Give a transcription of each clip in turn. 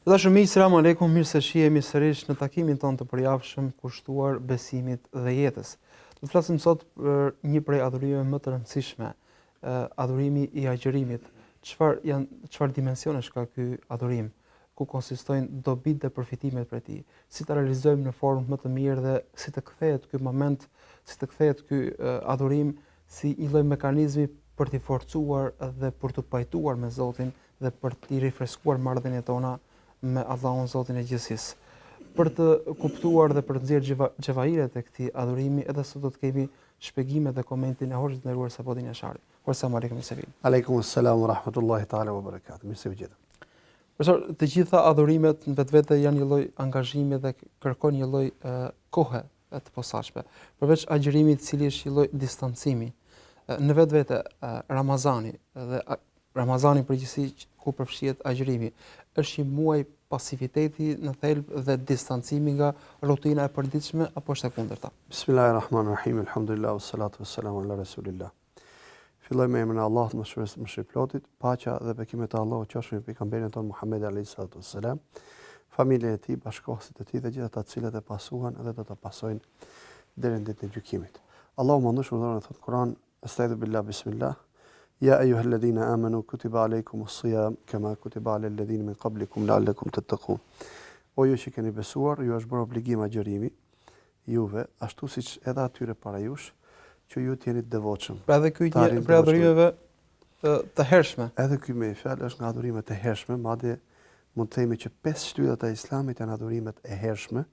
Dashur miq, selam aleikum, mirë se shihemi sërish në takimin tonë të përjavshëm kushtuar besimit dhe jetës. Do të flasim sot për një prej adhurimeve më të rëndësishme, adhurimi i agjërimit. Çfarë dimensionesh ka ky adhurim? Ku konsistojnë dobit dhe përfitimet prej tij? Si ta realizojmë në formë më të mirë dhe si të kthehet ky moment, si të kthehet ky adhurim si një lloj mekanizmi për t'i forcuar dhe për të pajtuar me Zotin dhe për t'i rifreskuar marrëdhëniet tona me Allahun Zotin e gjithësisë. Për të kuptuar dhe për të nxjerrë xhevahiret e këtij adhurimi, edhe sot do të kemi shpjegimet dhe komentin e hoxhit nderuar Sabaudin Jashari. Selam aleikum selam. Aleikum selam wa rahmatullahi taala wa barakatuh. Mirë se u gjeta. Profesor, të gjitha adhurimet në vetvete janë një lloj angazhimi dhe kërkojnë një lloj kohe të posaçme. Përveç agjërimit, i cili është një lloj distancimi, në vetvete Ramazani dhe Ramazani përgjithësi ku përfshihet agjërimi, është një muaj pasiviteti në thelb dhe distancimi nga rutina e përditshme apo është e kundërta? Bismillahirrahmanirrahim. Alhamdulillah wassalatu wassalamu ala rasulillah. Filloj me emrin e Allahut mëshirëplotit, paqja dhe bekimet e Allahut qofshin mbi pejgamberin ton Muhammed alayhi salatu wassalam, familjen e tij, bashkëkohësit e tij dhe gjithë ata të cilët e pasuan dhe do ta pasojnë deri në ditën e gjykimit. Allahu mëndush më thot Kur'an, estaizu billah bismillah. Ya ayyuhalladhina amanu kutiba alaykumus siyam kama kutiba alal ladhina min qablikum la'allakum tattaqun. O ju që keni besuar, ju është bërë obligim agjërimi juve, ashtu siç edhe atyre para jush, që ju t'jeni të devotshëm. Pra edhe ky një prej adhurimeve të hershme. Edhe ky me fjalë është nga adhurimet e hershme, madje mund të themi që 5 shtyllat e Islamit janë adhurimet e hershme,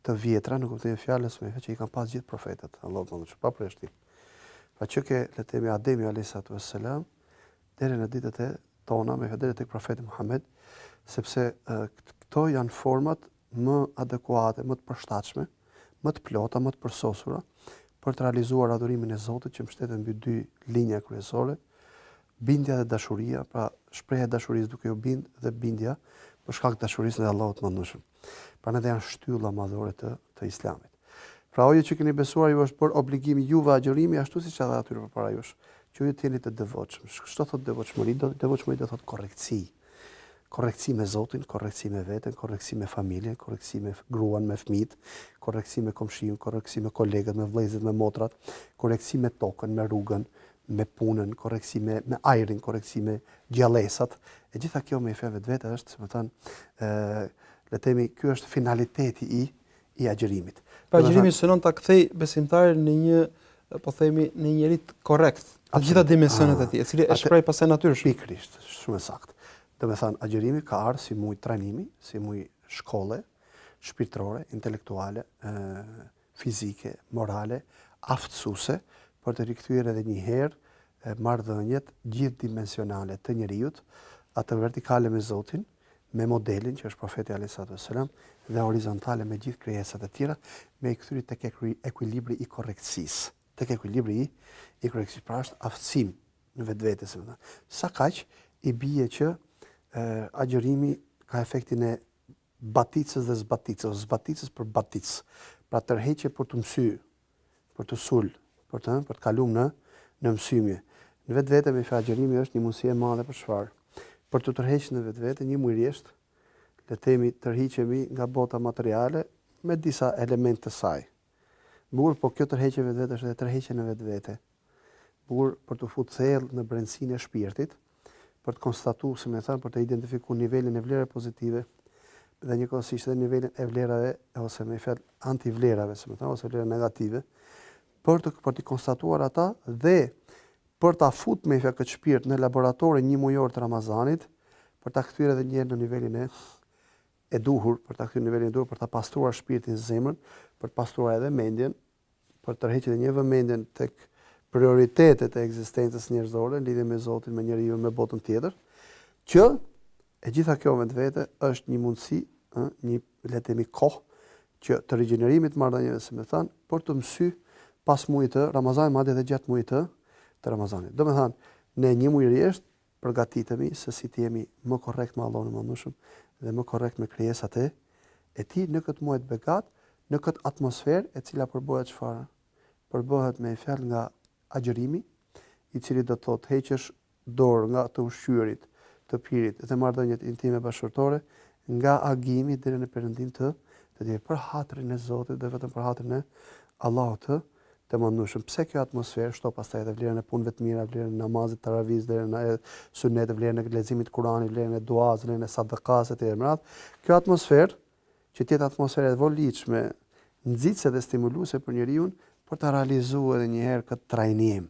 të vjetra, në kuptimin e fjalës me që i kanë pas gjithë profetët, Allahu më pa përshtim. Pa që ke letemi Ademi a.s. deri në ditët e tona, me deri tek profeti Muhammed, sepse këto janë format më adekuate, më të përshtatshme, më të plota, më të përsosura, për të realizuar adhurimin e Zotit që mbështeten mbi dy linja kryesore, bindja dhe dashuria, pra shprehja e dashurisë duke u bind dhe bindja për shkak të dashurisë ndaj Allahut të Mëndosur. Prandaj janë shtylla madhore të Islamit. Pra ju që keni besuar, ju është bërë obligimi juve agjërimi ashtu siç edhe atyre përpara jush, që ju të jeni të devotshëm. Çfarë thotë devotshmëri? Devotshmëri do thotë korrektësi. Korrektësi me Zotin, korrektësi me veten, korrektësi me familjen, korrektësi me gruan, me fëmijët, korrektësi me komshin, korrektësi me kolegët, me vëllezërit, me motrat, korrektësi me tokën, me rrugën, me punën, korrektësi me ajrin, korrektësi me gjallësat. E gjitha kjo me fe vetë është, le të themi, ky është finaliteti i agjërimit. Pra agjërimi synon ta kthej besimtarin në një, po themi, në një njerëz korrekt, të gjitha dimensionet e tij, e cili është prej pasaj natyrshëm. Pikërisht, shumë saktë. Domethënë agjërimi ka ardhur si muj trajnimi, si muj shkolle, shpirtërore, intelektuale, fizike, morale, aftësuese për të rikthyer edhe një herë marrëdhëniet gjithdimensionale të njeriut, atë vertikale me Zotin, me modelin që është profeti alayhi salatu wassalam dhe horizontale me gjithë krijesat e tjera, me i kthyri tek ekuilibri i korrektësisë. Tek ekuilibri i korrektësisë, pra është aftësim në vetvete, sa kaq i bie që agjërimi ka efektin e baticës dhe zbaticës për baticë. Pra tërheqje për të mësyer, për të sul, për të kaluar në mësymje. Në vetvete me agjërimi është një mundësi e madhe për çfarë? Për të tërhequr në vetvete një mujërisht, le të themi tërhiqemi nga bota materiale me disa elemente të saj. Bukur, po kjo tërheqje vetvete është edhe tërheqje në vetvete. Bukur për të futur thellë në brendësinë e shpirtit, për të konstatuar, si më thënë, për të identifikuar nivelin e vlerave pozitive dhe njëkohësisht edhe nivelin e vlerave ose me fjalë antivlerave, si më thënë, ose vlera negative, për të konstatuar ata dhe për ta futur me këtë shpirt në laboratorë një mujor të Ramazanit, për ta kthyer edhe një herë në nivelin e duhur, për ta kthyer në nivelin e duhur, për ta pastruar shpirtin, zemrën, për të pastruar edhe mendjen, për të rrhequr një vëmendjen tek prioritetet e ekzistencës njerëzore në lidhje me Zotin, me njeriu, me botën tjetër, që e gjitha kjo vetvete është një mundësi, një le të themi kohë që të rigjenerimit marrëdhënieve, si më thënë, për të mësyer pas mujit të Ramazanit, madje edhe gjatë mujit të Ramazanit. Do me thënë, ne një muj rjesht përgatitemi se si të jemi më korrekt me Allahun e Madhërisht dhe më korrekt me krijesat e tij në këtë muaj të begat, në këtë atmosferë e cila përbohet çfarë? Përbohet me fjalë nga agjërimi, i cili do të thotë heqësh dorë nga të ushqyerit, të pirit dhe marrëdhëniet intime bashkëtorë, nga agimi deri në perëndim të për hatrin e Zotit dhe vetëm për hatrin e Allahut të Madhërisht. Pse kjo atmosferë shto pastaj edhe vlerën e punëve të mira, vlerën e namazit taraviz, vlerën e sunetit, vlerën e leximit të Kuranit, vlerën e duaz, vlerën e sadakas etj. Kjo atmosferë që të jetë atmosferë e volitshme, nxitse dhe stimuluese për njeriu për të realizuar edhe një herë këtë trajnim.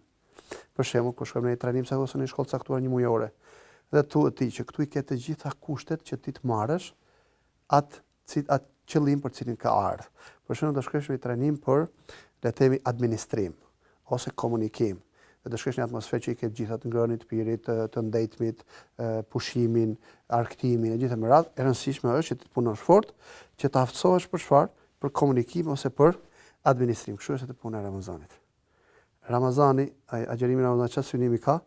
Për shembull, kur shkojmë në një trajnim sa ose në një shkollë caktuar një mujore, dhe thuhet ti që këtu i ke të gjitha kushtet që ti të marrësh atë qëllim për cilin ka ardhur. Për shembull, do shkosh në një trajnim për le të themi administrim ose komunikim. Dhe do shkosh në një atmosferë që i ke të gjitha të ngrënit, të pirit, të ndëjtmit, pushimin, arktimin e gjithë me radhë. E rëndësishme është që ti të punosh fort, që të aftësohesh për çfarë? Për komunikim ose për administrim. Kështu është puna e Ramazanit. Ramazani, agjërimi Ramazanit çfarë synimi ka?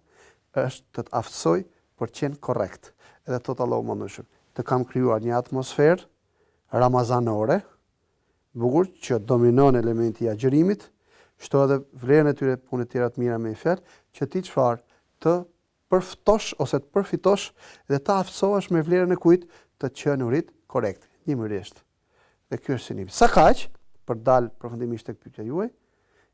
Është të të aftësoj për të qenë korrekt. Edhe thot Allahu Madhërisht, të kam krijuar një atmosferë ramazanore, bukur që dominon elementi i agjërimit, shto edhe vlerën e tyre punë të tjera të mira me një fjalë, që ti çfarë të përftosh ose të përfitosh dhe të aftësohesh me vlerën e kujt të qenurit korrekt, njëmërisht. Dhe ky është synimi. Sa kaq për dal përfundimisht tek pyetja juaj,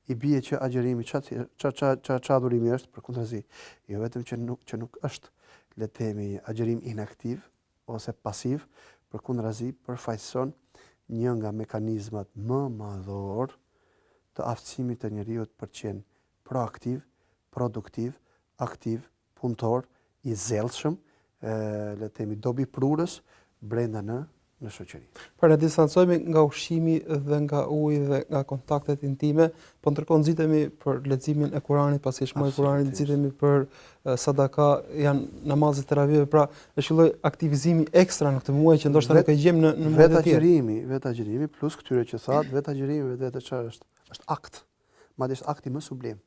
i bie që agjërimi ç'a adhurimi është përkundrazi. Jo vetëm që nuk është le të themi agjërim inaktiv ose pasiv, përkundrazi përfaqëson një nga mekanizmat më madhor të aftësimit të njeriut për të qenë proaktiv, produktiv, aktiv, punëtor, i zellshëm, le të themi dobi prurës brenda në shoqëri. Pra ne distancohemi nga ushqimi dhe nga uji dhe nga kontaktet intime, po ndërkohë nxitemi për leximin e Kuranit, pasi është muaj i Kuranit, nxitemi për sadaka, janë namazet teravive, pra është një lloj aktivizimi ekstra në këtë muaj që ndoshta nuk e gjejmë në muajt e tjerë. Vetë agjërimi plus këtyre që thatë, vetë agjërimi vetë çfarë është? Është akt. Madje është akti më sublim.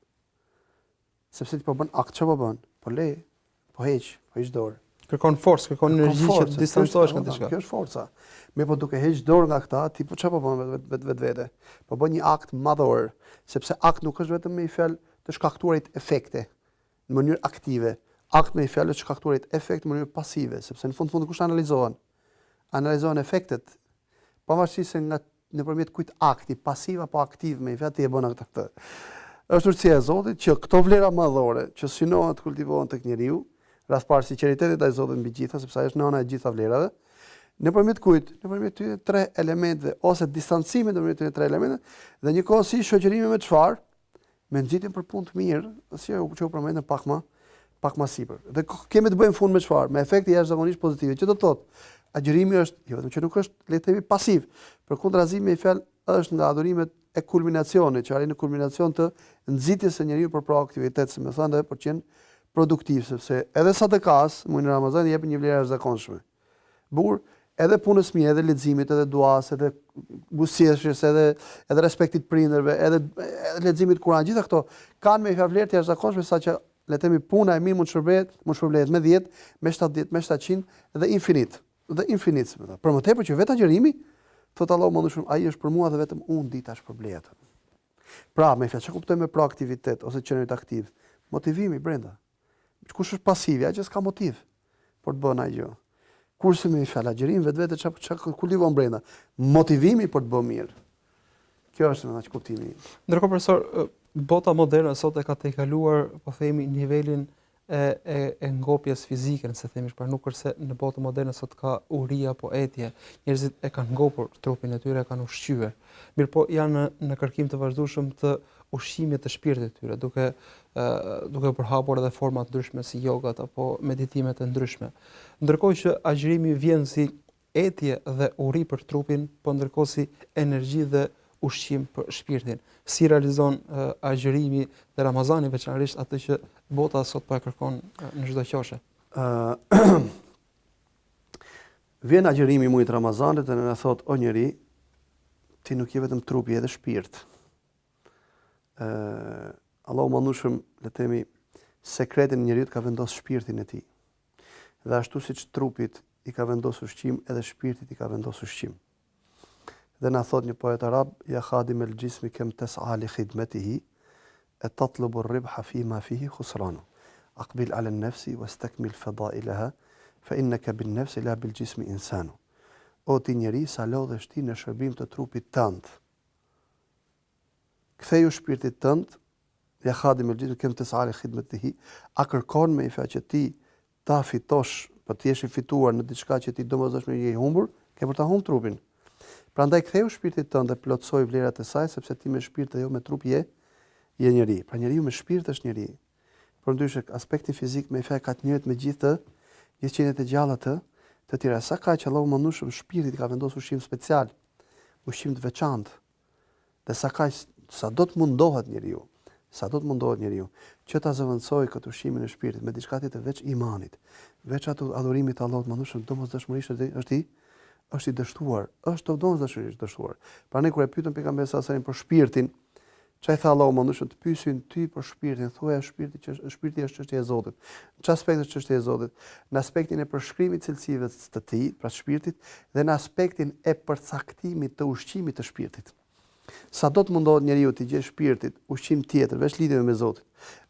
Sepse ti po bën akt, çfarë po bën? Po le, po heq dorë. Kërkon forcë, kërkon energji që të distancohesh nga diçka. Kjo është forca. Me po duke heq dorë nga këta, ti po çfarë po bën vetë? Po bën një akt madhor, sepse akt nuk është vetëm me fjalë të shkaktuarit efekte në mënyrë aktive. Akt me fjalë të shkaktuarit efekt në mënyrë pasive, sepse në fund kush analizohen? Analizohen efektet, pavarësisht se nga nëpërmjet kujt akti, pasiv apo aktiv me fjalë ti e bën këtë. Është urtësia e Zotit që këto vlera madhore që synohen të kultivohen tek njeriu, rast parë sinqeriteti ndaj Zotit mbi gjitha, sepse ai është nëna e gjitha vlerave. Nëpërmjet kujt? Nëpërmjet këtyre tre elementeve ose distancimit nëpërmjet këtyre tre elementeve dhe njëkohësisht shoqërimi me çfarë? Me nxitjen për punë të mirë, si që u përmendën pak më sipër. Dhe kemi të bëjmë fund me çfarë? Me efekte jashtëzakonisht pozitive. Që do të thotë, agjërimi është jo vetëm që nuk është le të themi pasiv, përkundrazi me fjalë është nga adhurimet e kulminacionit, që arrin në kulminacion të nxitjes së njeriu për proaktivitet, si më thënë, për të qenë produktiv, sepse edhe sadakas, muajin e Ramazanit jep një vlerë jashtëzakonshme. Bukur, edhe punës mirë, edhe leximit, edhe duas, edhe buzëqeshjes, edhe respektit prindërve, edhe leximit Kur'an, gjitha këto kanë me vlerë të jashtëzakonshme, saqë le të themi puna e mirë mund shpërblet me 10, me 70, me 700 dhe infinit. Dhe infinit, më thënë. Për më tepër që vetë agjërimi, thotë Allahu Madhërisht, ai është për mua dhe vetëm unë dita shpërblet. Pra, me fjalë, çka kuptojmë me proaktivitet ose qenë aktiv? Motivimi brenda. Kush është pasiv, ai që s'ka motiv për të bënë ajo. Kurse me fjalë agjërim vetë çka kultivon brenda? Motivimi për të bërë mirë. Kjo është më që kuptimi. Ndërkohë profesor, bota moderne sot e ka tejkaluar, po themi, nivelin e ngopjes fizike, nëse themi, pra nuk është se në botën moderne sot ka uri apo etje. Njerëzit e kanë ngopur trupin e tyre, e kanë ushqyer. Mirpo janë në kërkim të vazhdueshëm të ushqimit të shpirtit të tyre, duke përhapur edhe forma të ndryshme si jogat apo meditime të ndryshme. Ndërkohë që agjërimi vjen si etje dhe uri për trupin, po ndërkohë si energji dhe ushqim për shpirtin. Si realizon agjërimi dhe Ramazani veçanërisht atë që bota sot po e kërkon në çdo qoshe? Vjen agjërimi muajit Ramazanit dhe na thot o njeri, ti nuk je vetëm trupi edhe shpirt. Allahu mandushëm, le të themi, sekretin e njeriut ka vendosur shpirtin e tij. Dhe ashtu siç trupit i ka vendosur ushqim, edhe shpirtit i ka vendosur ushqim. Dhe na thot një poet arab, ja khadim el gjismi kem tes'a li khidmetihi, e tatlubu rribha fima fihi khusranu. Aqbil ala nafsi wastakmil fadailaha, fa innaka bin nafsi la bil gjismi insanu. O ti njeri, sa lodhesh ti në shërbim të trupit tënd. Ktheju shpirtit tënd, ja khadim el gjismi kem tes'a li khidmetihi, a kërkon me i fa që ti ta fitosh, për të jesh i fituar në diçka që ti domosdoshmë je i humbur, ke për ta humbur trupin. Prandaj ktheu shpirtit tënd dhe plotsoj vlerat e saj, sepse ti me shpirt dhe jo me trup je njeri. Pra njeriu me shpirt është njeri. Përndryshe aspekti fizik me efekt ka të njëjtë me gjithë qenet e gjalla të tjera. Sa ka që Allahu mandushëm shpirtit ka vendosur ushqim special, ushqim të veçantë. Dhe sa do të mundohet njeriu, që ta zëvendësoj këtë ushqimin e shpirtit me diçka tjetër veç imanit, veç atë adhurimit të Allahut mandushëm, domosdoshmërisht është i dështuar, është domosdoshmërisht dështuar. Prandaj kur e pyetën pejgamberin sa për shpirtin, çai tha Allahu mandushëm, të pyesin ty për shpirtin, thuaj shpirti është çështja e Zotit. Në ç'aspekt është çështja e Zotit? Në aspektin e përshkrimit cilësive të tij, pra shpirtit, dhe në aspektin e përcaktimit të ushqimit të shpirtit. Sa do të mundohet njeriu të gjejë shpirtit ushqim tjetër, veç lidhjeve me Zotin,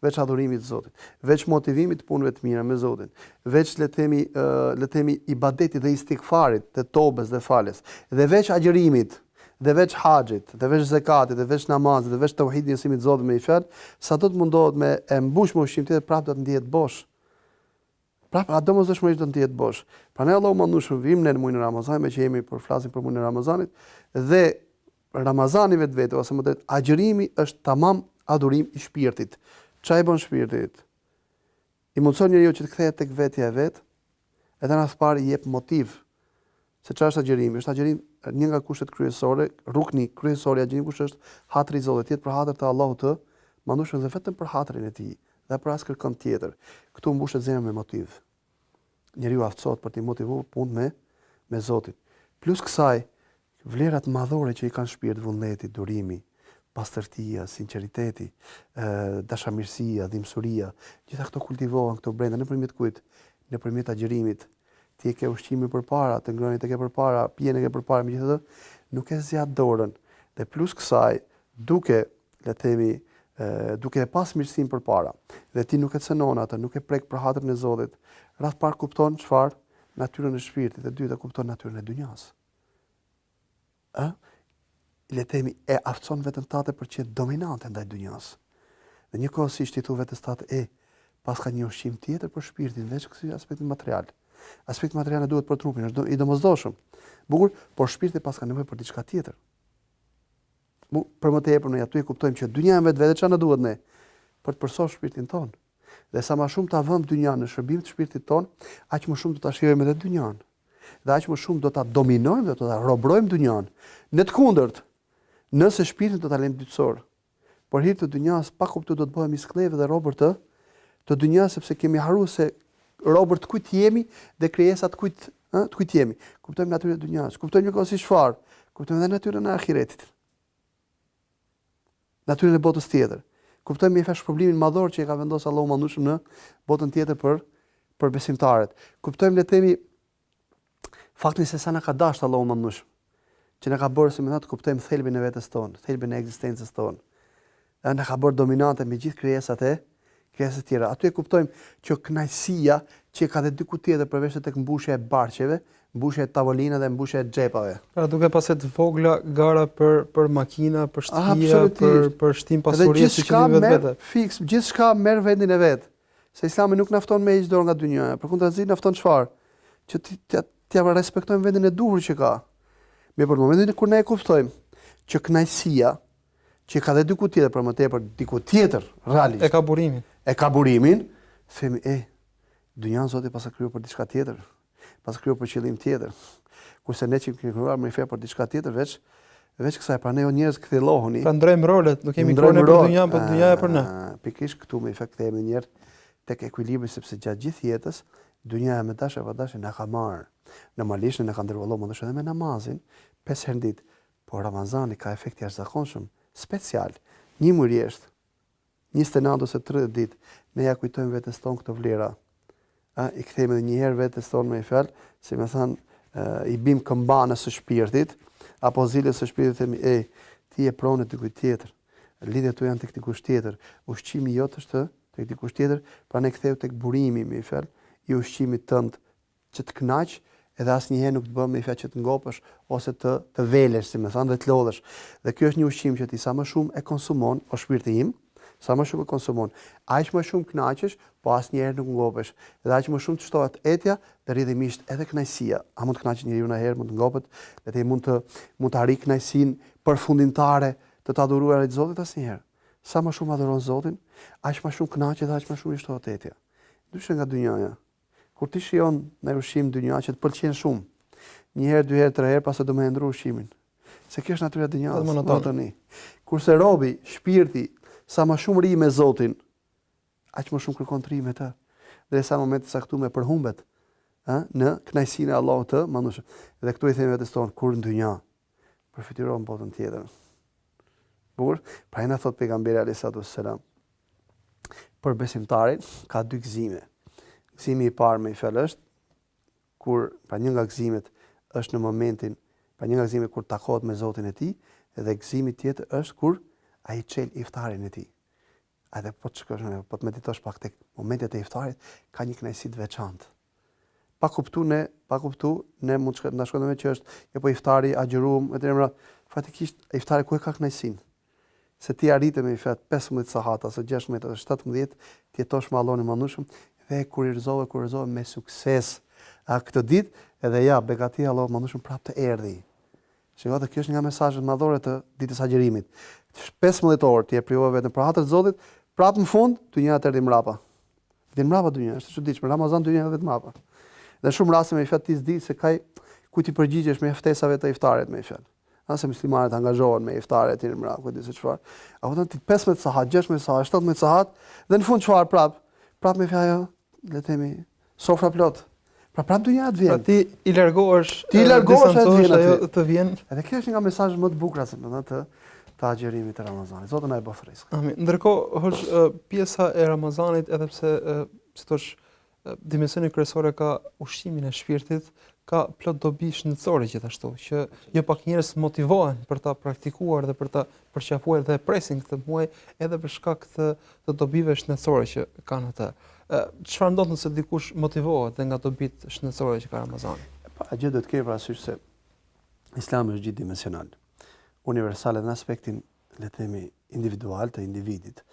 veç adhurimit të Zotit, veç motivimit të punëve të mira me Zotin, veç le të themi ibadetit dhe istikfarit, të tobës dhe falës, dhe veç agjërimit, dhe veç haxhit, dhe veç zakatit, dhe veç namazit, dhe veç tauhidit në njësimit të Zotit me i fjalë, sa do të mundohet me e mbush me ushqim tjetër, prapë do të ndihet bosh. Prapë domosdoshmërisht do të ndihet bosh. Prandaj Allahu mandushëm vim në muajin e Ramazanit, me që jemi për flasim për muajin e Ramazanit, dhe Ramazani vetë ose më drejt agjërimi është tamam adhurim i shpirtit. Çfarë e bën shpirtit? I mundson njeriu që të kthehet tek vetja e vet, edhe në parë i jep motiv se çfarë është agjërimi. Është agjërim një nga kushtet kryesore, rukni kryesor i agjërimit kush është hatri i Zotit, tjetër për hatër të Allahut të mandushëm dhe vetëm për hatrin e tij, dhe për as kërkon tjetër. Këtu mbushet zemra me motiv. Njeriu aftësohet për të motivuar punën me Zotin. Plus kësaj, vlerat madhore që i kanë shpirt, vullneti, durimi, pastërtia, sinqeriteti, dashamirësia, dhimbësuria, gjitha këto kultivohen këto brenda nëpërmjet kujt? Nëpërmjet agjërimit. Ti e ke ushqimin përpara, të ngrënit e ke përpara, pijen e ke përpara, megjithatë nuk e zjat dorën. Dhe plus kësaj, duke e pas mirësinë përpara, dhe ti nuk e cënon atë, nuk e prek për hatrin e Zotit, rreth parë kupton çfarë? Natyrën e shpirtit, e dyta kupton natyrën e dynjas. Le të themi e aftëson veten tate për të qenë dominante ndaj dynjas. Dhe njëkohësisht i thu vetes tate pas ka një ushqim tjetër për shpirtin, veç kësaj aspektit material. Aspekti material duhet për trupin, është i domosdoshëm. Bukur, por shpirti pas ka nevojë për diçka tjetër. Për më tepër ne aty e kuptojmë që dynja vetë çfarë na duhet ne për të përsosur shpirtin ton. Dhe sa më shumë ta vëmë dynjan në shërbim të shpirtit ton, aq më shumë do ta shijojmë edhe dynjan. Dhe aq më shumë do ta dominojmë dhe do ta robrojmë dynjan. Në të kundërt, nëse shpirtin do ta lëmë dytësor, por hir të dynjas pa kuptuar do të bëhemi skllëve dhe robër të dynjas, sepse kemi harruar se robër të kujt jemi dhe krijesa të kujt jemi. Kuptojmë natyrën e dynjas, kuptojmë njëkohësisht çfarë, kuptojmë edhe natyrën e ahiretit. Natyrën e botës tjetër. Kuptojmë me fash problemin madhor që e ka vendosur Allahu mandushëm në botën tjetër për besimtarët. Kuptojmë le të themi faktin se sa na ka dashur Allahu mandushëm, që na ka bërë se më të kuptojmë thelbin e vetes tonë, thelbin e ekzistencës tonë. Dhe na ka bërë dominante me gjithë krijesat të tjera. Aty e kuptojmë që kënaqësia që ka dhe diku tjetër përveç tek mbushja e barqeve, mbushja e tavolinave dhe mbushja e xhepave. Pra duke pasur të vogla gara për makina, për shtëpia, për shtim pasurie si që di vetë. Fiks, gjithçka merr vendin e vet. Se Islami nuk na fton me hiç dorë nga dynjaja, përkundrazi na fton çfarë? Që t'ja respektojmë vendin e duhur që ka. Me për momentin kur ne e kuptojmë që kënaqësia që ka dhe diku tjetër, për më tepër diku tjetër realisht. E ka burimin, themi dynjan Zoti pas ka krijuar për diçka tjetër, pas krijuar për qëllim tjetër. Kurse ne që kemi krijuar më fe për diçka tjetër veç kësaj, pra ne njerëz kthjellohuni. Pra ndrojmë rolet, nuk kemi kohë për dynjan, por dynjaja për ne. Pikërisht këtu me efekt kthehemi një herë tek ekuilibri, sepse gjatë gjithë jetës dynjaja me dashje apo dashje na ka marrë. Normalisht ne ka ndërvalluar më edhe me namazin 5 herë në ditë, por Ramazani ka efekt jashtëzakonshëm, special, Një muaj rresht, 29 ose 30 ditë, ne ja kujtojmë vetes tonë këto vlera. I kthejmë edhe një herë vetes tonë me fjalë, si më thënë, i bim këmbanës së shpirtit, apo zilës së shpirtit themi, ti je pronë të dikujt tjetër. Lidhjet tu janë tek dikush tjetër. Ushqimi jot është tek dikush tjetër, pra ne ktheu tek burimi me fjalë i ushqimit tënd që të kënaq, edhe asnjëherë nuk të bën me fjalë që të ngopësh ose të velesh, si më thënë, dhe të lodhesh. Dhe ky është një ushqim që ti sa më shumë e konsumon, o shpirti im, sa më shumë e konsumon, aq më shumë kënaqesh, po asnjëherë nuk ngopesh. Dhe aq më shumë të shtohet etja, dhe rrjedhimisht edhe kënaqësia. A mund të kënaqet njeriu në herë, mund të ngopet, dhe ti mund të arri kënaqësinë përfundimtare të adhuruarit të Zotit asnjëherë. Sa më shumë adhuron Zotin, aq më shumë kënaqet dhe aq më shumë i shtohet etja. Ndryshe nga dynjaja. Kur ti shijon në ushqim dynja që të pëlqen shumë, një herë, dy herë, tre herë, pastaj do më ndru ushqimin. Se kjo është natyra e dynjas, monotoni. Kurse robi, shpirti, sa më shumë ri me Zotin, aq më shumë kërkon të ri me të. Derisa momenti i caktuar përhumbet, në kënaqësinë e Allahut të mandushëm. Dhe këtu i themi vetes tonë, kur në dynja përfituron botën tjetër. Pra na thot pejgamberi alayhi salam, për besimtarin ka dy gëzime. Gëzimi i parë me fjalë është kur, pra një nga gëzimet është në momentin, pra një nga gëzimet kur takohet me Zotin e tij, dhe gëzimi tjetër është kur ai çel iftarin e tij. Edhe po të meditosh pak tek momentet e iftarit, ka një kënaqësi të veçantë. Pa kuptu ne mund të na shkojmë me që është po iftari agjëruam etj. Fatikisht iftari ku e ka kënaqësinë? Se ti arritë me fat 15 sahat ose 16 ose 17, ti jetosh me Allahun e Madhëshëm dhe kurrizove me sukses këtë ditë, edhe ja begatia e Allahut e Madhëshëm prapë të erdhi. Shikoj, kjo është nga mesazhet madhore të ditës agjërimit. 15 orë ti e prijove vetëm për hatër të Zotit, prapë në fund dynja të erdhi mbrapa. Dhe mbrapa dynja, është e çuditshme, Ramazan dynja vetëm mbrapa. Dhe shumë raste me fat ti s'di se ku ti përgjigjesh me ftesave të iftarit me fjalë. Ase muslimanët angazhohen me iftaret e mbrapa, ku di se çfarë. Apo thon ti 15 sahat, 16 sahat, 17 sahat, dhe në fund çfarë prapë me fjalë, le të themi, sofra plot. Pra prapë dynja të vjen. Pra ti i largohesh, ajo të vjen. Edhe kjo është një nga mesazhet më të bukura të agjërimit të Ramazanit. Zoti na e bëf rrezik. Amin. Ndërkohë, pjesa e Ramazanit, edhe pse si thosh, dimensioni kryesor ka ushqimin e shpirtit, ka plot dobi shëndetësore gjithashtu, që jo pak njerëz motivohen për ta praktikuar dhe për ta përqafuar dhe presin këtë muaj edhe për shkak të dobive shëndetësore që kanë atë. Çfarë ndodh nëse dikush motivohet dhe nga dobit shëndetësore që ka Ramazani? Gjë duhet të kemi parasysh se Islami është gjithdimensional, universal në aspektin, le të themi, individual të individit.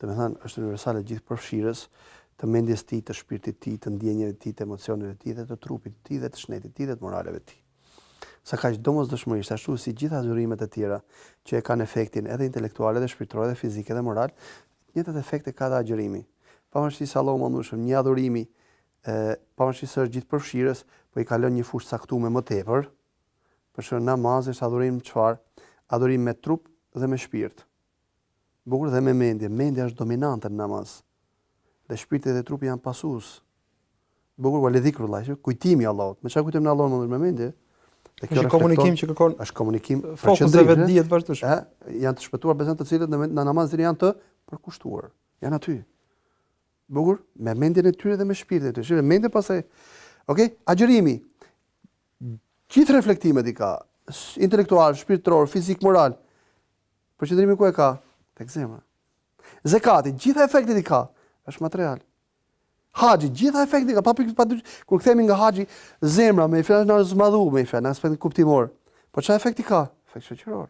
Domethënë është universale gjithëpërfshirës të mendjes tij, të shpirtit tij, të ndjenjave të tij, të emocioneve të tij dhe të trupit të tij dhe të shnetit të tij dhe të moraleve të tij. Sa kaq domosdoshmërisht ashtu si gjitha adhurimet e tjera që e kanë efektin edhe intelektual edhe shpirtëror edhe fizik edhe moral, njëjtat efekte ka dhe agjërimi. Pavarësisht se Allahu mëndueshëm një adhurimi, pavarësisht se është gjithëpërfshirës, po i kalon një fushë caktuar më tepër. Për shembull namazi është adhurim çfarë? Adhurim me trup dhe me shpirt. Bukur dhe me mendje. Mendja është dominante në namaz. Dhe shpirti dhe trupi janë pasues. Bukur wal dhikrullah, kujtimi i Allahut. Me çfarë kujtojmë Allahun me mendje? Dhe kjo është komunikim që kërkon. Është komunikim fokus dhe vetdijet vazhdueshme. Janë të shpëtuar besimtarët të cilët në namaz janë të përkushtuar. Janë aty. Bukur, me mendjen e tyre dhe me shpirtin e tyre. Shihni, mendja pastaj. Okej, agjërimi. Gjithë reflektimet i ka, intelektual, shpirtëror, fizik, moral. Përqendrimi ku e ka? Tek zemra. Zekati, gjitha efektet i ka, është material. Haxhi, gjitha efektet i ka, kur kthehemi nga haxhi, zemra me fjalë në zmadhu, me fjalë në aspektin kuptimor. Po çfarë efekti ka? Efekt shoqëror,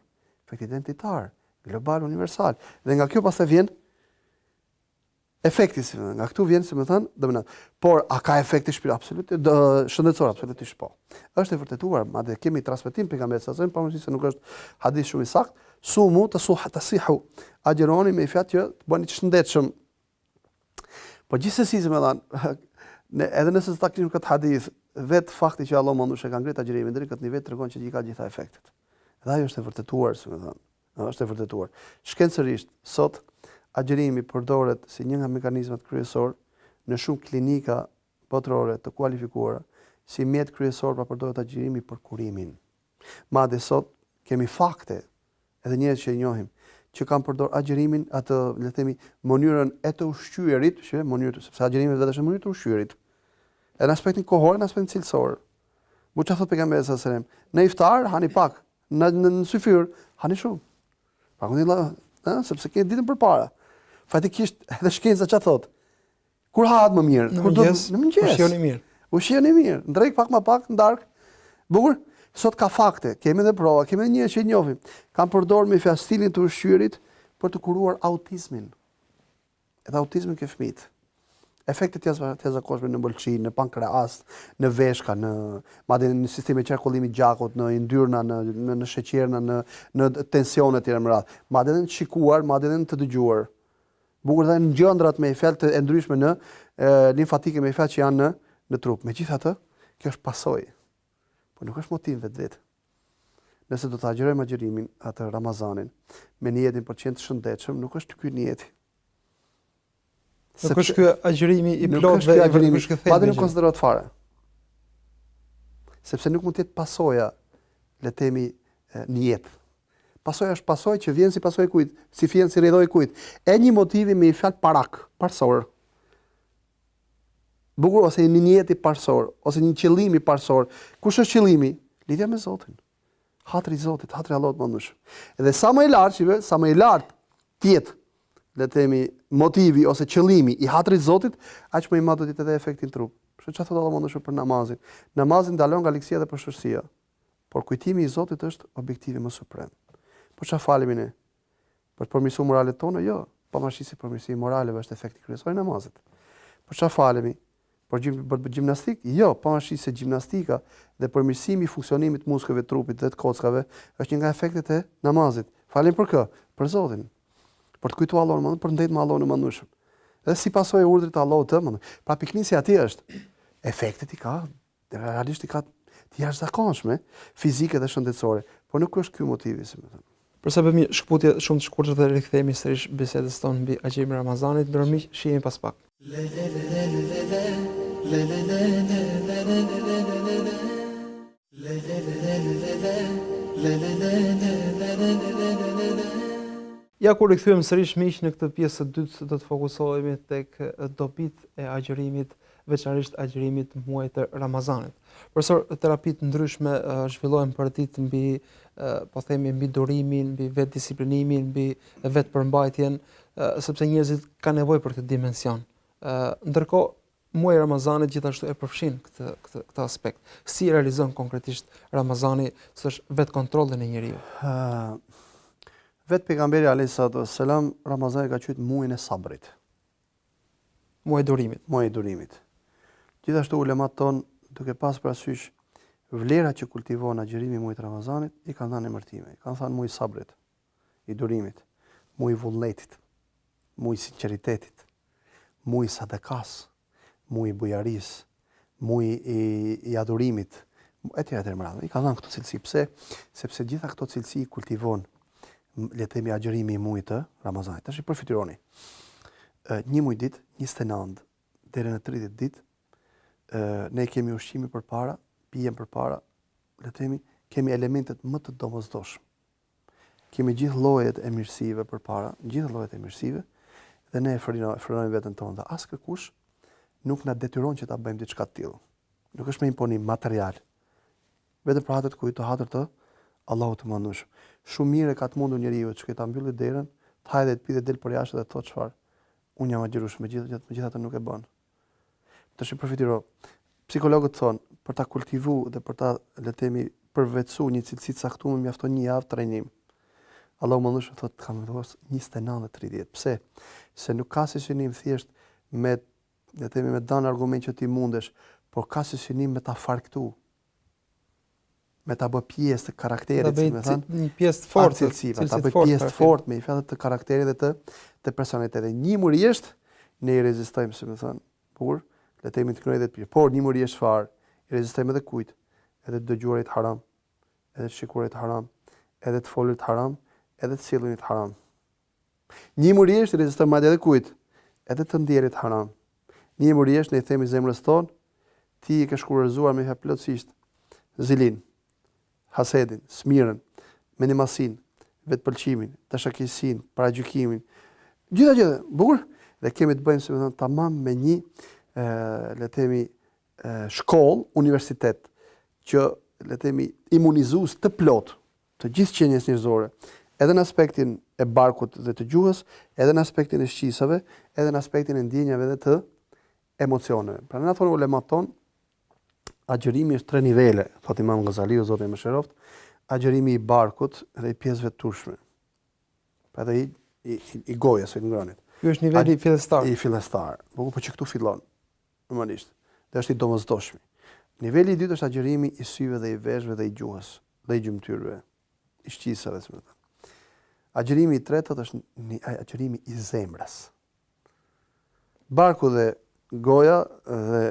efekt identitar, global, universal. Dhe nga kjo pastaj vjen efekti, nga këtu vjen, si më thënë, domethënë, por a ka efekti shpirtëror? Absolutisht, shëndetësor, absolutisht po. Është e vërtetuar, madje kemi transmetim pejgamberit sa zëm, pavarësisht se nuk është hadith shumë i saktë, sumu tasihu. Agjëroni me fjalë që të bëni të shëndetshëm. Po gjithsesi, më thënë, edhe nëse s'ta kishim këtë hadith, vetë fakti që Allahu mëndush e ka ngritur agjërimin deri këtë nivel tregon që i ka gjitha efektet. Dhe ajo është e vërtetuar, si më thënë. Është e vërtetuar. Shkencërisht, sot agjërimi përdoret si një nga mekanizmat kryesor në shumë klinika botërore të kualifikuara si mjet kryesor për përdoret agjërimi për kurimin. Madje sot kemi fakte, edhe njerëz që e njohim, që kanë përdor agjërimin, atë le të themi mënyrën e të ushqyerit, sepse agjërimi vetë është mënyrë të ushqyerit. Në aspektin kohor, në aspektin cilësor. Çfarë thot pejgamberi sallallahu alajhi wasallam? Në iftar hani pak, në syfyr hani shumë. Sepse ke ditën përpara. Fatikisht edhe shkenca çfarë thot? Kur hahet më mirë? Kur do në mëngjes. Ushqeni mirë. Ushqeni mirë, ndrek pak më pak, ndark. Bukur. Sot ka fakte, kemi edhe prova, kemi edhe njerëz që i njohim. Kanë përdorur me stilin të ushqyerit për të kuruar autizmin. Edhe autizmin ke fëmijët. Efektet të jashtëzakonshme në mbëlçi, në pankreas, në veshka, madje në sistemin e qarkullimit gjakut, në yndyrna, në sheqerna, në tensione të tjera më radh. Madje në të shikuar, madje në të dëgjuar. Bukur dhe në gjëndrat me efekt të ndryshme në limfatike me efekt që janë në trup. Megjithatë, kjo është pasojë. Po nuk është motiv vetë. Nëse do të agjërojmë agjërimin atë Ramazanin me niyetin për të qenë të shëndetshëm, nuk është ky niyeti. Nuk është ky agjërimi i plotë dhe agjërimi, madje nuk konsiderohet fare. Sepse nuk mund të jetë pasoja, le të themi, niyet. Pasoja është pasojë që vjen si pasojë kujt, si vjen si rrjedhoi kujt. E një motivi me i fjalë parak, parsor. Bukur ose një niyeti parsor, ose një qëllimi parsor. Kush është qëllimi? Lidhja me Zotin. Hatri i Zotit, hatri i Allahut mëndush. Edhe sa më i lartë tjetë, le të themi, motivi ose qëllimi i hatrit të Zotit, aq më i madh do të jetë edhe efekti në trup. Kështu çfarë thotë Allahu mëndush për namazin? Namazi ndalon nga ligësia dhe përshërsia. Por kujtimi i Zotit është objektivi më suprem. Po çfarë falemi ne? Për të përmirësuar moralet tona? Jo, pavarësisht se përmirësimi moraleve është efekti kryesor i namazit. Po çfarë falemi? Për gjimnastik? Jo, pavarësisht se gjimnastika dhe përmirësimi i funksionimit të muskuleve të trupit dhe të kockave është një nga efektet e namazit. Falim për kë? Për Zotin. Për të kujtuar Allahun, për ndejt me Allahun e mëndshëm. Dhe si pasojë e urdhrit të Allahut të mëndshëm. Pra piknisja aty është efektet i ka, realisht i ka të jashtëzakonshme, fizike dhe shëndetësore, por nuk është ky motivi, si më thënë. Përsa bëmi shkputje shumë të shkurtër dhe rikthehemi sërish bisedës tonë mbi agjërimin e Ramazanit, ndërmiq shihemi pas pak. Ja kur rikthyem sërish miq në këtë pjesë të dytë do të fokusohemi tek dobit e agjërimit, veçanërisht agjërimit muajit të Ramazanit. Profesor, terapitë ndryshme zhvillohen për ditë mbi po themi mbi durimin, mbi vetdisiplinimin, mbi vetpërmbajtjen, sepse njerëzit kanë nevojë për këtë dimension. Ndërkohë muaji i Ramazanit gjithashtu e përfshin këtë aspekt. Si realizon konkretisht Ramazani s'është vetë kontrollin e njeriu? Vetë pejgamberi alayhisalatu wassalam Ramazani ka quajtur muajin e sabrit. Muaji i durimit. Muaji i durimit. Gjithashtu ulemat ton, duke pas parasysh vlerat që kultivon agjërimi muajit Ramazanit, i kanë dhënë emërtime. I kanë thënë muaji i sabrit, i durimit, muaji i vullnetit, muaji i sinqeritetit, muaji i sadakas, muaji i bujaris, muaji i adhurimit, etj. I kanë dhënë këto cilësi. Pse? Sepse gjitha këto cilësi i kultivon, le të themi, agjërimi i muajit të Ramazanit. Tash i përfitironi. Një muaj ditë, 29 deri në 30 ditë, ne kemi ushqimi përpara, pijem përpara, le të themi, kemi elementet më të domosdoshme. Kemi gjithë llojet e mirësive përpara, gjithë llojet e mirësive, dhe ne frenojmë veten tonë. Dhe askëkush nuk na detyron që ta bëjmë diçka të tillë. Nuk është me imponim material. Vetëm për hatër të kujt, të hatër të Allahut të mëndueshëm. Shumë mirë ka të mundur njeriu që ta mbylli derën, të hajë dhe të pi dhe del për jashtë dhe të thotë çfarë. Unë jam agjëruar, megjithatë nuk e bën. Tash i përfitiro. Psikologët thonë, për ta kultivuar dhe për ta, le të themi, përvetësuar një cilësi të caktuar mjafton një javë trajnim. Allahu më thotë thotë kam vendosur 29-30. Pse? Se nuk ka si synim thjesht me, le të themi, me dan argument që ti mundesh, por ka si synim me ta farktu. Me ta bë pjesë të karakterit, si më thënë, një pjesë të fortë, ta bë pjesë të fortë me fjalë të karakterit dhe të personalitetit. Një murisht ne i rezistojmë, si më thënë, por le të themi të kënaqë dhe të pirë. Por një murisht çfarë? I rezistojmë edhe kujt? Edhe të dëgjuarit haram, edhe të shikuarit haram, edhe të folurit haram, edhe të sjellurit haram. Një murisht i rezistojmë madje edhe kujt? Edhe të ndjerit haram. Një murisht ne i themi zemrës tonë, ti e ke shkurëzuar me plotësisht zilin, hasedin, smirën, menimasin, vetëpëlqimin, dashakeqësinë, paragjykimin, gjitha, bukur, dhe kemi të bëjmë, si më thënë, tamam me një, le të themi, shkollë, universitet, që le të themi imunizues të plot të gjithë qenies njerëzore, edhe në aspektin e barkut dhe të gjuhës, edhe në aspektin e shqisave, edhe në aspektin e ndjenjave dhe të emocioneve. Pra na thonë ulemat tonë, agjërimi është 3 nivele, thot Imam Gazaliu, Zoti më shëroft, agjërimi i barkut dhe i pjesëve të turshme. Pra dhe i gojës, i ngrënit. Ky është niveli fillestar. I fillestar. Po që këtu fillon, normalisht. Dhe është i domosdoshmi. Niveli i dytë është agjërimi i syve dhe i veshëve dhe i gjuhës, dhe i gjymtyrëve, i shqisave, si më thënë. Agjërimi i tretë është agjërimi i zemrës. Barku dhe goja dhe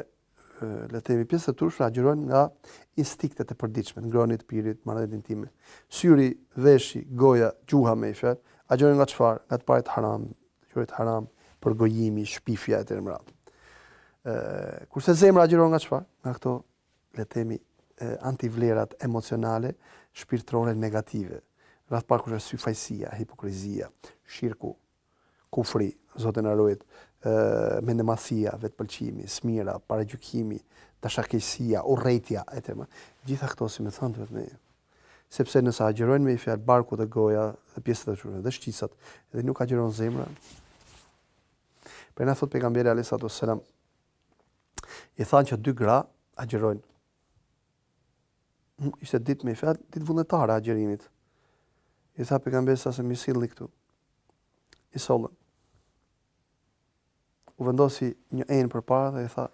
le të themi pjesët e turshme agjërojnë nga instiktet e përditshme, ngrënit, pirit, marrëdhëniet intime. Syri, veshi, goja, gjuha me fjalë, agjërojnë nga çfarë? Nga të parit haram, quhet haram, përgojimi, shpifja etj. Kurse zemra agjëron nga çfarë? Nga këto, le të themi, antivlerat emocionale, shpirtërore negative. Rreth parë kush është syfajësia, hipokrizia, shirku, kufri, Zoti na ruaj, mendemasia, vetëpëlqimi, smira, paragjykimi, dashakeqësia, urrëtia etj. Gjitha këto, si më thonë, vetëm sepse nëse agjërojnë me fjalë barku dhe goja, dhe pjesët e tyre, dhe shqisat, dhe nuk agjëron zemra. Për na thot pejgamberi alayhis salam, i thanë që 2 gra agjërojnë. Ishte ditë me fjalë, ditë vullnetare agjërimit. I tha pejgamberi sa se më sillni këtu. I sollën. U vendosi një enë përpara dhe i tha,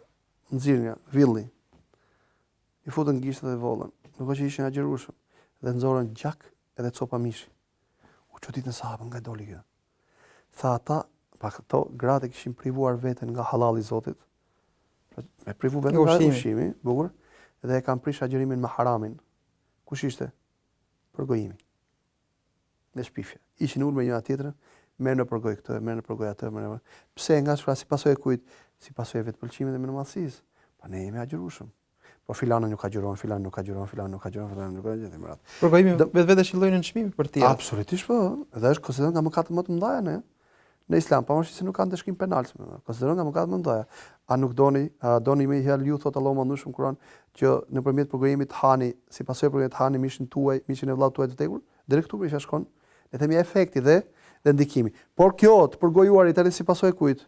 nxirrnja, villi. I futën gishtat dhe vollën, duke që ishin agjërueshëm, dhe nxorën gjak edhe copa mishi. U çuditën sahabët nga doli kjo. Tha ata, pa këto gratë kishin privuar veten nga halali i Zotit. Me privu veten nga ushqimi, bukur, dhe e kanë prish agjërimin me haramin. Kush ishte? Përgojimi. Dhe shpifja. Ishin ulur me njëra tjetrën, merr në përgoj këtë, merr në përgoj atë, pse nga çfarë si pasojë kujt? Si pasojë vetëpëlqimit dhe mendmasisë. Pa ne jemi agjërueshëm. Po filana nuk agjëron, filana nuk agjëron, filana nuk agjëron, filana nuk agjëron. Përgojimi vetë shillojnë në çmim për tjerë. Absolutisht po. Dhe është konsideruar nga mëkatet më të mëdha në Islam, pavarësisht se nuk kanë dëshkim penal, konsiderohen nga mëkatet më të mëdha. A nuk doni me hjalë ju thot Allahu më shumë Kur'an që nëpërmjet përgojimit hani, si pasojë përgojimit hani mishin tuaj, mishin e vlllaut tuaj të vdekur, deri këtu për shkon, le të themi efekti dhe ndikimi. Por kjo të përgojuarit tani si pasojë kujt?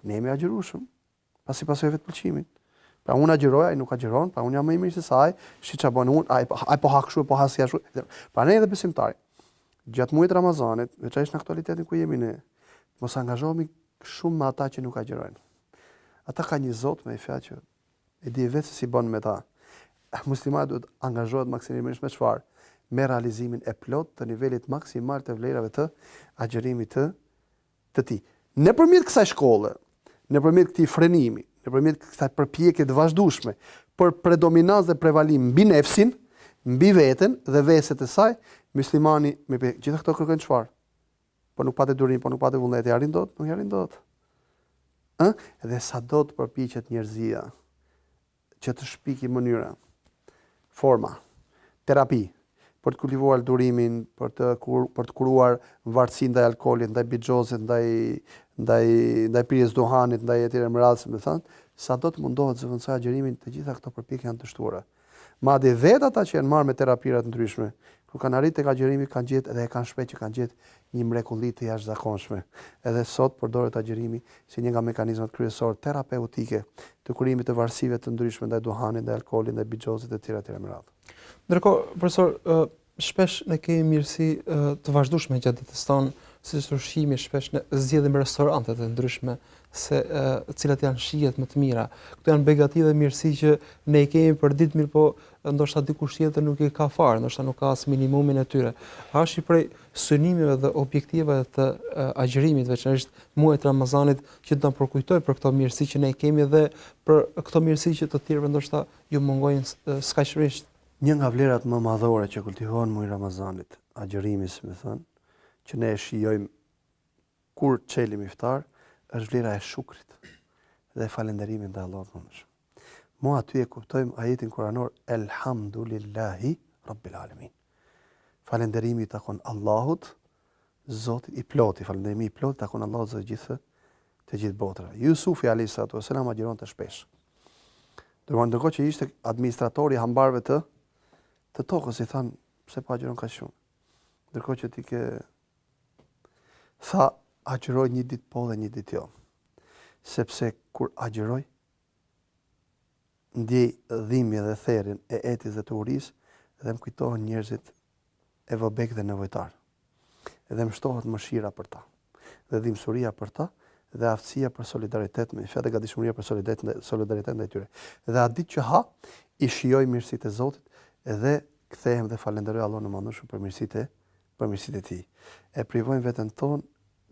Ne jemi agjërueshëm, pasi pasojë vetëpëlqimit. Pra unë agjëroj, ai nuk agjeron, pra unë jam më i mirë se sa ai, si ç'a bën unë, ai po ha kështu, po ha si ashtu. Pra ne edhe besimtari, gjatë muajit Ramazanit, veçanërisht në aktualitetin ku jemi ne, mos angazhohemi shumë me ata që nuk agjërojnë. Ata ka një Zot me fjalë që e di vetë se si bën me ta. Muslimani duhet angazhohet maksimisht me çfarë? Me realizimin e plot të nivelit maksimal të vlerave të agjërimit të tij. Nëpërmjet kësaj shkolle, nëpërmjet këtij frenimi, nëpërmjet kësaj përpjekje të vazhdueshme për predominancë dhe prevalim mbi nefsin, mbi veten dhe veset e saj, muslimani me gjitha këto kërkojnë çfarë? Po nuk patë durim, po nuk patë vullnet, arrin dot, nuk arrin dot. Dhe sa do të përpiqet njerëzia që të shpiki mënyra, forma, terapi, për të kultivuar durimin, për të kuruar varësinë ndaj alkoolit, ndaj bixhozit, ndaj pirjes duhanit, ndaj etj. Me radhë, më thënë, sa do të mundohet zëvendësoj agjërimin, të gjitha këto përpjekje janë të shtuara. Madje vetë ata që janë marrë me terapira të ndryshme, kur kanë arritur tek agjërimi, kanë gjetë edhe e kanë shpejt që kanë gjetë një mrekulli të jashtëzakonshme. Edhe sot përdoret agjërimi si një nga mekanizmat kryesorë terapeutike të kurimit të varësive të ndryshme ndaj duhanit, ndaj alkoolit, ndaj bixhozit etj. Me radhë. Ndërkohë, profesor, shpesh ne kemi mirësi të vazhdueshme gjatë ditës tonë, si ushqimi, shpesh ne zgjedhim restorante të ndryshme se cilat janë shijet më të mira. Këto janë begati dhe mirësi që ne i kemi për ditë, mirë po ndoshta dikush tjetër nuk i ka fare, ndoshta nuk ka as minimumin e tyre. A është i prej synimeve dhe objektivave të agjërimit, veçanërisht muajit Ramazanit, që të na përkujtoj për këto mirësi që ne i kemi dhe për këto mirësi që të tjerëve ndoshta ju mungojnë skajshërisht. Një nga vlerat më madhore që kultivohen muaj Ramazanit, agjërimi, si më thënë, që ne e shijojmë kur çelim iftar, është vlera e shukrit dhe falënderimit ndaj Allahut më shumë. Mo aty e kuptojmë ajetin kuranor Elhamdulillahi Rabbil Alamin. Falënderimi i takon Allahut, Zotit i ploti, falënderimi i ploti takon Allahut Zotit të gjithë botrave. Jusufi alayhis salatu wassalam agjironte shpesh. Ndërkohë që ishte administratori i hambarëve të tokës, i thanë, pse po agjiron kaq shumë? Ndërkohë që ti ke tha agjeroj një ditë po dhe një ditë jo. Sepse kur agjeroj, ndjej dhimbje dhe therrin e etis dhe të urisë dhe më kujtohen njerëzit e vobek dhe nevojtar. Dhe më shtohet mëshira për ta, dhe dhimbësuria për ta, dhe aftësia për solidaritet me fjalë gatishmëria për solidaritet ndaj tyre. Dhe atë ditë që ha, i shijoj mirësitë e Zotit dhe kthehem dhe falenderoj Allahun e Madhëshëm për mirësitë e tij. E privojmë veten tonë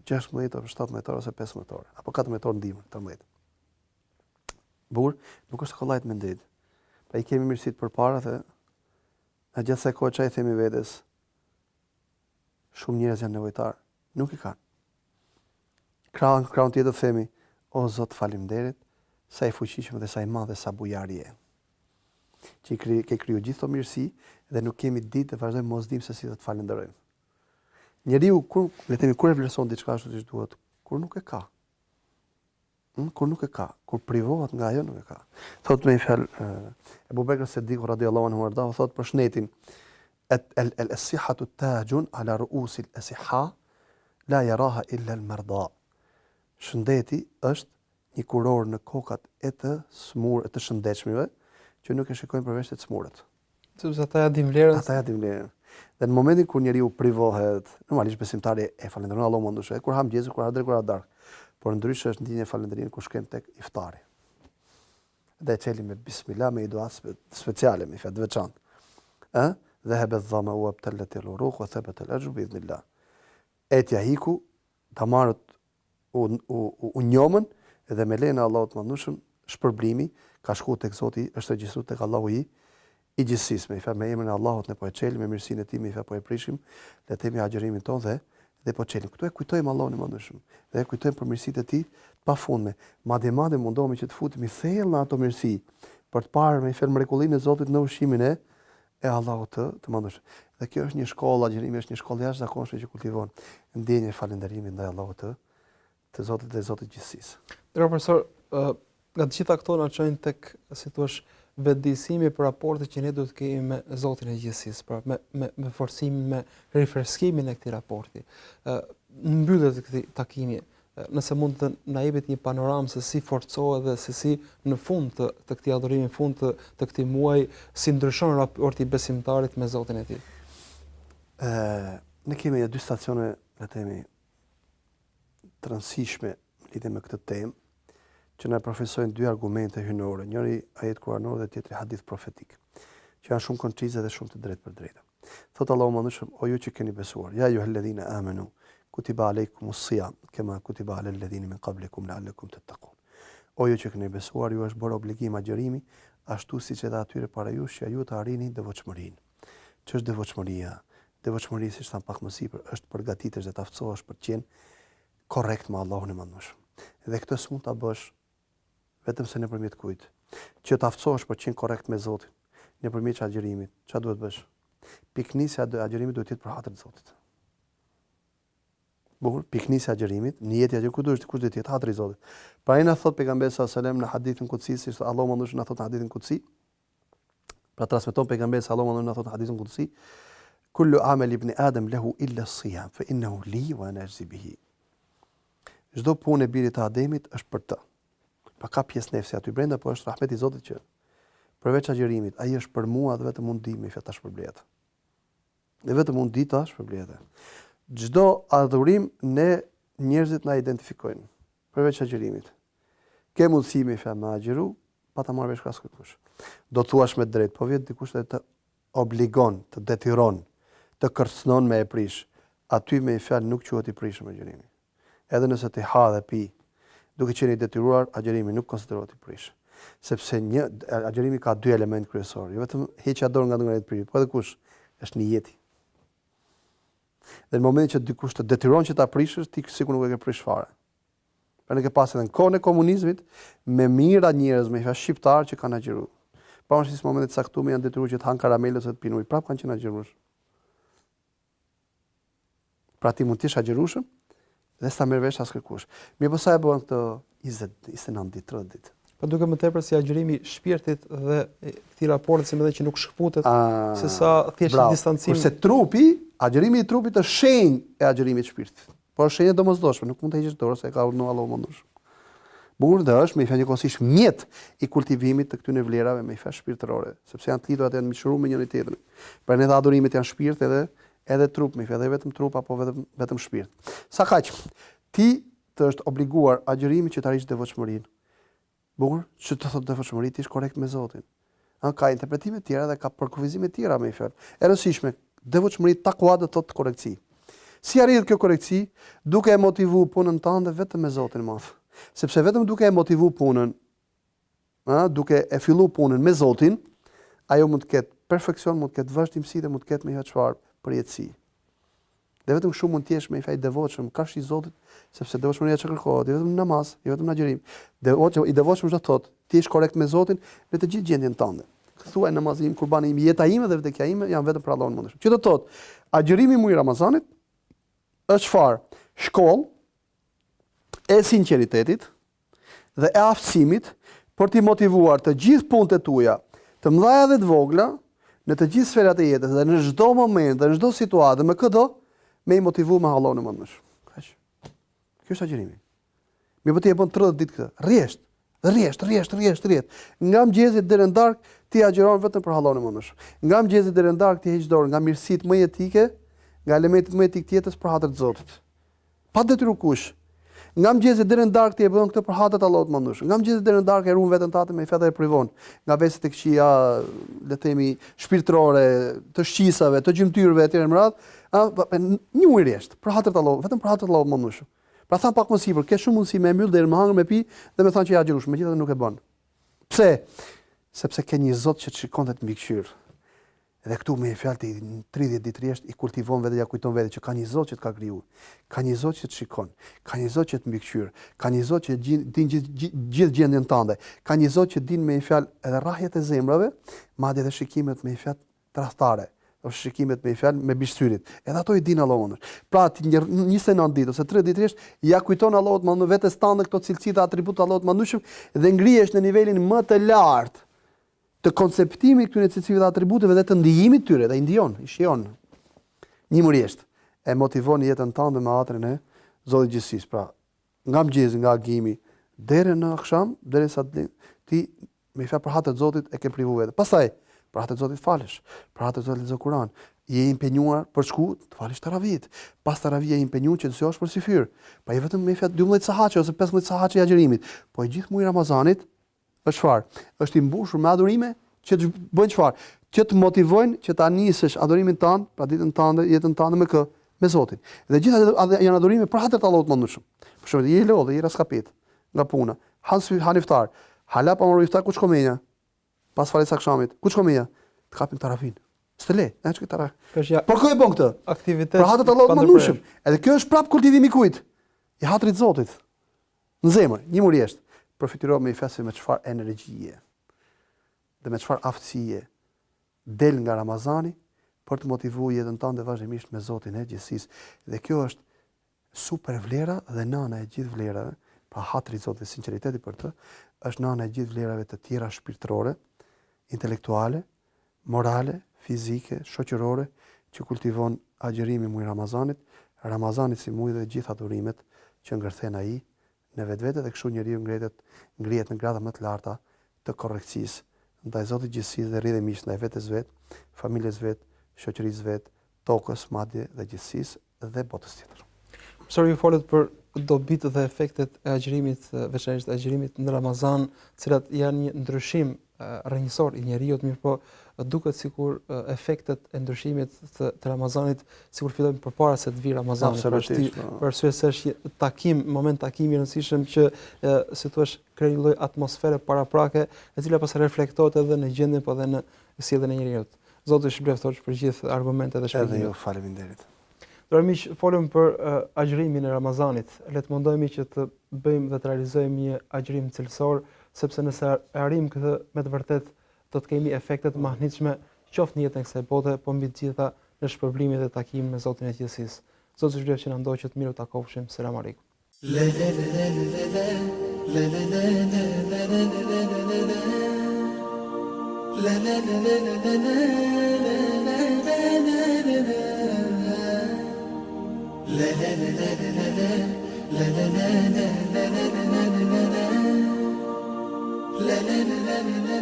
16 ose 17 orë ose 15 orë, apo 14 orë ndihmë, 13. Burr, nuk është kollajt me ndet. Pa i kemi mirësitë përpara dhe në gjithë sa kohë çaj themi vetes, shumë njerëz janë nevojtar, nuk i kanë. Krahun tjetër themi, o Zot faleminderit, sa i fuqishëm dhe sa i madh dhe sa bujari je. Që ke kriju gjithë këto mirësi dhe nuk kemi ditë të vazhdojmë mos dim se si do të falenderojmë. Njeriu kur e vlerëson diçka ashtu siç duhet, kur nuk e ka. Kur nuk e ka, kur privohet nga ajo nuk e ka. Thot me një fjalë Ebu Bekr Siddiku radhiyallahu anhu warda, thot për shnetin el-sihhatu tajun ala ru'usil asihha la yaraha illa al-marda. Shëndeti është një kuror në kokat e të shëndetshmive që nuk e shikojnë përveç të smurët. Sepse ata ja din vlerën. Ata ja din vlerën. Dhe në momentin kur njeriu privohet, normalisht besimtari e falenderon Allahun mëndoshe, kur ha mëngjesin, kur ha deri kur ha darkë. Por ndryshe është ndjenja e falënderimit kur shkem tek iftari. Dhe çeli me bismillah me dua speciale me fjalë të veçantë. Dhahaba adh-dhama wa abtalat al-uruq wa thabata al-ajr bi idhnillah. Etja hiku, damarët u njomën dhe me lejen e Allahut të Madhëshëm shpërblimi ka shkuar tek Zoti, është regjistruar tek Allahu i gjithësisë. Me fjalë me emrin e Allahut ne po e çelim, me mirësinë e tij me fjalë po e prishim, le të themi agjërimin tonë dhe po çelim. Këtu e kujtojmë Allahun e Madhëshëm dhe e kujtojmë për mirësitë e tij të pafundme. Madje mundohemi që të futemi thellë në ato mirësi për të parë me fjalë mrekullinë e Zotit në ushqimin e Allahut të Madhëshëm. Dhe kjo është një shkollë, agjërimi është një shkollë jashtëzakonshme që kultivon ndjenjën e falënderimit ndaj Allahut të Zotit dhe Zotit gjithësisë. Profesor, nga të gjitha këto na çojnë tek si thua vetëdijësimi për raportet që ne duhet të kemi me Zotin e gjithësisë, pra me forcimin, me rifreskimin e këtij raporti. Në mbyllje të këtij takimi, nëse mund të na jepet një panoramë se si forcohet dhe se si në fund të këtij adhurimi, në fund të këtij muaji, si ndryshon raporti i besimtarit me Zotin e tij. Ne kemi dy stacione, le të themi, të rëndësishme lidhje me këtë temë, që na përfaqësojnë dy argumente hynore, njëri ajet kuranor dhe tjetri hadith profetik, që janë shumë koncize dhe shumë të drejtë për drejtë. Thot Allahu mëndshëm, o ju që keni besuar, ja ayyuhalladhina amanu, kutiba alaykumus siyam, kama kutiba alal ladhina min qablikum la'allakum tattaqun. O ju që keni besuar, ju është bërë obligim agjërimi, ashtu siç edhe atyre para jush që ju të arrini devotshmërinë. Ç'është devotshmëria? Devotshmëria, siç tham pak më sipër, është përgatitesh dhe të aftësohesh për të qenë korrekt me Allahun e Madhëshëm. Dhe këtë s'mund ta bësh vetëm se nëpërmjet kujt? Që të aftësohesh për të qenë korrekt me Zotin, nëpërmjet agjërimit. Çfarë duhet bësh? Piknisja e agjërimit duhet të jetë për hatër të Zotit. Bukur, piknisja e agjërimit, niyeti agjërimit kush duhet të jetë hatri i Zotit. Pra ai na thot pejgamberi sallallahu alajhi wasallam në hadithin kutsi, si Allahu Madhëshëm na thot në hadithin kutsi. Pra transmeton pejgamberi sallallahu alajhi wasallam na thot në hadithin kutsi, kullu amal ibn Adam lahu illa as-siyam, fa innahu li wa ana ajzi bihi. Çdo punë e birit të Ademit është për të. Pa ka pjesë nefsi aty brenda, po është rahmeti i Zotit që përveç agjërimit, ai është për mua dhe vetëm unë di me fjalë tash shpërblet. Dhe vetëm unë di tash shpërblet. Çdo adhurim ne njerëzit na identifikojnë përveç agjërimit. Ke mundësi me fjalë me agjëru, pa ta marrë vesh kas kujkush. Do thuash me drejt, po vjet dikush të obligon, të detyron, të kërcënon me e prish. Aty me fjalë nuk quhet i prishëm agjërimi. Edhe nëse ti ha dhe pi, duke qenë i detyruar, agjërimi nuk konsiderohet i prish. Sepse agjërimi ka dy elementë kryesorë, jo vetëm heqja dorë nga ndonjë prirje, po edhe kush është niyeti. Dhe në momentin që dikush të detyron që ta prishësh, ti sikur nuk e ke prish fare. Pra ne ke pasur edhe në kohën e komunizmit me mira njerëz, me shqiptar që kanë agjëruar. Pavarësisht momentit të caktuar janë detyruar që të hanë karamele ose të pinë ujë, prapë kanë qenë agjëruar. Pra ti mund të jesh agjërueshëm dhe s'ta merr vesh askërkush. Mirë, po sa e bën këto 20, 29 ditë, 30 ditë. Po duke më tepër si agjërimi shpirtit dhe këtij raporti si më dhe që nuk shkputet, se sa thjesht distancim. Kurse trupi, agjërimi i trupit është shenjë e agjërimit të shpirtit. Po është shenjë domosdoshme, nuk mund të heqësh dorë se ka urdhëruar Allahu më ndosh. Burr dhe është me fjalë njëkohësisht mjet i kultivimit të këtyre vlerave me fjalë shpirtërore, sepse janë të lidhura të mishëruar me njëri tjetrin. Pra ne adhurimet janë shpirt edhe trup, me fjalë vetëm trup apo vetëm shpirt. Sa kaq, ti të është obliguar agjërimi që të arrish devotshmërinë. Burr, që të thotë devotshmëri ti është korrekt me Zotin. Ka interpretime të tjera dhe ka përkufizime të tjera me fjalë. E rëndësishme, devotshmëri takwa do thotë korrektësi. Si arrihet kjo korrektësi? Duke e motivuar punën tënde vetëm me Zotin e Madh. Sepse vetëm duke e motivuar punën, duke e filluar punën me Zotin, ajo mund të ketë perfeksion, mund të ketë vazhdimsi dhe mund të ketë me çfarë përjetësi. Dhe vetëm kështu mund të jesh me fjalë devotshëm, kaq i Zotit, sepse devotshmëria çka kërkohet, jo vetëm namaz, jo vetëm agjërim. I devotshëm do të thotë, ti je korrekt me Zotin në të gjithë gjendjen tënde. Thuaj namazim, kurbani im, jeta ime dhe vdekja ime janë vetëm për Allahun mëndshëm. Që do të thotë, agjërimi i Ramazanit është çfarë? Shkollë e sinqeritetit dhe e aftësimit për t'i motivuar të gjithë punët e tuaja, të mëdha dhe të vogla, në të gjithë sferat e jetës dhe në çdo moment dhe në çdo situatë me këdo, me i motivuar me Allahun e mëndshëm. Kaq. Kjo është agjërimi. Mirë, po ti e bën 30 ditë këtë. Rresht. Nga mëngjesi deri në darkë ti agjeron vetëm për Allahun e mëndshëm. Nga mëngjesi deri në darkë ti heq dorë nga mirësitë më jetike, nga elementet më jetik të jetës për hatër të Zotit. Pa detyruar kush. Nga mëngjesi deri në darkë ti e bën këtë për hatër të Allahut të mëndshëm. Nga mëngjesi deri në darkë e ruan veten tatë me fjalë e privon, nga veset e këqija, le të themi, shpirtërore, të shqisave, të gjymtyrëve etj. Më radh, një muj rresht, për hatër të Allahut, vetëm për hatër të Allahut të mëndshëm. Pra tham pak më sipër, ke shumë mundësi me mbyll deri më hangër me pi dhe me thënë që ja agjërush, megjithatë nuk e bën. Pse? Sepse ke një Zot që të shikon dhe të mbikëqyr. Edhe këtu me fjalë të 30 ditë rresht i kultivon vetë, ja kujton vetë që ka një Zot që të ka krijuar. Ka një Zot që të shikon, ka një Zot që të mbikëqyr, ka një Zot që din gjithë gjendjen tënde, ka një Zot që din me fjalë edhe rrahjet e zemrave, madje edhe shikimet me fjalë tradhtare. Ose shikimet me fjalë me bishtyrit. Edhe ato i din Allahu. Pra 29 ditë ose 30 ditë rresht ja kujton Allahut më vetes tande këto cilësi dhe atributë të Allahut mëndshëm dhe ngrihesh në nivelin më të lartë të konceptimit këtyre cilësive dhe atributeve dhe të ndijimit tyre, dhe i ndijon, i shijon. Një mërjesht e motivon jetën tënde me atrin e Zotit gjithësisë. Pra, nga mëngjesi, nga agimi deri në akşam, derisa ti me fjalë për hatër të Zotit e ke privuar vetë. Pastaj për hatër të Zotit falesh, për hatër të Zotit lexo Kur'an, je i impenjuar për shku të falesh taravit. Pas taravit je i impenjuar që të shohësh për syfyr. Pa je vetëm me fjalë 12 sahaçe ose 15 sahaçe i agjërimit. Po i gjithë muaji Ramazanit është çfarë? Është i mbushur me adhurime që të bëjnë çfarë? Që të motivojnë që ta nisësh adhurimin tënd, pra ditën tënde, jetën tënde me kë? Me Zotin. Dhe gjithë janë adhurime për hatër të Allahut mëndshëm. Për shembull, je i lodhur, je raskapit nga puna. Han iftar. Hala pa marrë iftar ku shkomenja. Pas fales akşamit. Ku shkomenja? Të kapim taravin. Stele, çka taraf. Por ku e bën këtë? Aktivitet. Për hatër të Allahut mëndshëm. Edhe kjo është prap kultivimi i kujt? I hatrit të Zotit. Në zemër, një mërjesht. Përfitiro me i fesi me çfarë energjie dhe me çfarë aftësie del nga Ramazani për të motivuar jetën tënde vazhdimisht me Zotin e gjithësisë. Dhe kjo është super vlera dhe nëna e gjithë vlerave, pa hatri i Zotit, sinqeriteti për të, është nëna e gjithë vlerave të tjera shpirtërore, intelektuale, morale, fizike, shoqërore, që kultivon agjërimi muaj Ramazanit, Ramazani si muaj dhe gjithë adhurimet që ngërthen ai në vetvete dhe kështu njeriu ngrihet në grada më të larta të korrektësisë ndaj Zotit gjithësisë dhe rrjedhimisht ndaj vetes vet, familjes vet, shoqërisë vet, tokës, madje dhe gjithësisë dhe botës tjetër. Profesor, ju folët për dobitë dhe efektet e agjërimit, veçanërisht agjërimit në Ramazan, të cilat janë një ndryshim rrënjësor i njeriu, mirëpo duket sikur efektet e ndryshimit të Ramazanit sikur fillojnë përpara se të vijë Ramazani. Për arsye se është moment takimi i rëndësishëm që si thua krijoj një lloj atmosfere paraprake, e cila pastaj reflektohet edhe në gjendjen po edhe në sjelljen e njeriu. Zoti ju shpëlbeftosh për gjithë argumentet dhe shpjegimet. Edhe ju faleminderit. Dërë miq, folëm për agjërimin e Ramazanit. Le të mundohemi që të bëjmë dhe të realizojmë një agjërim cilësor, sepse nëse arrijmë këtë me të vërtet do të kemi efekte të mahnitshme qoftë në jetën e kësaj bote, po mbi të gjitha në shpërblimin dhe takimin me Zotin e gjithësisë. Zoti shpëlbef që na ndoqë që të mirë takofshim. Selam aleikum. La la la la la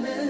la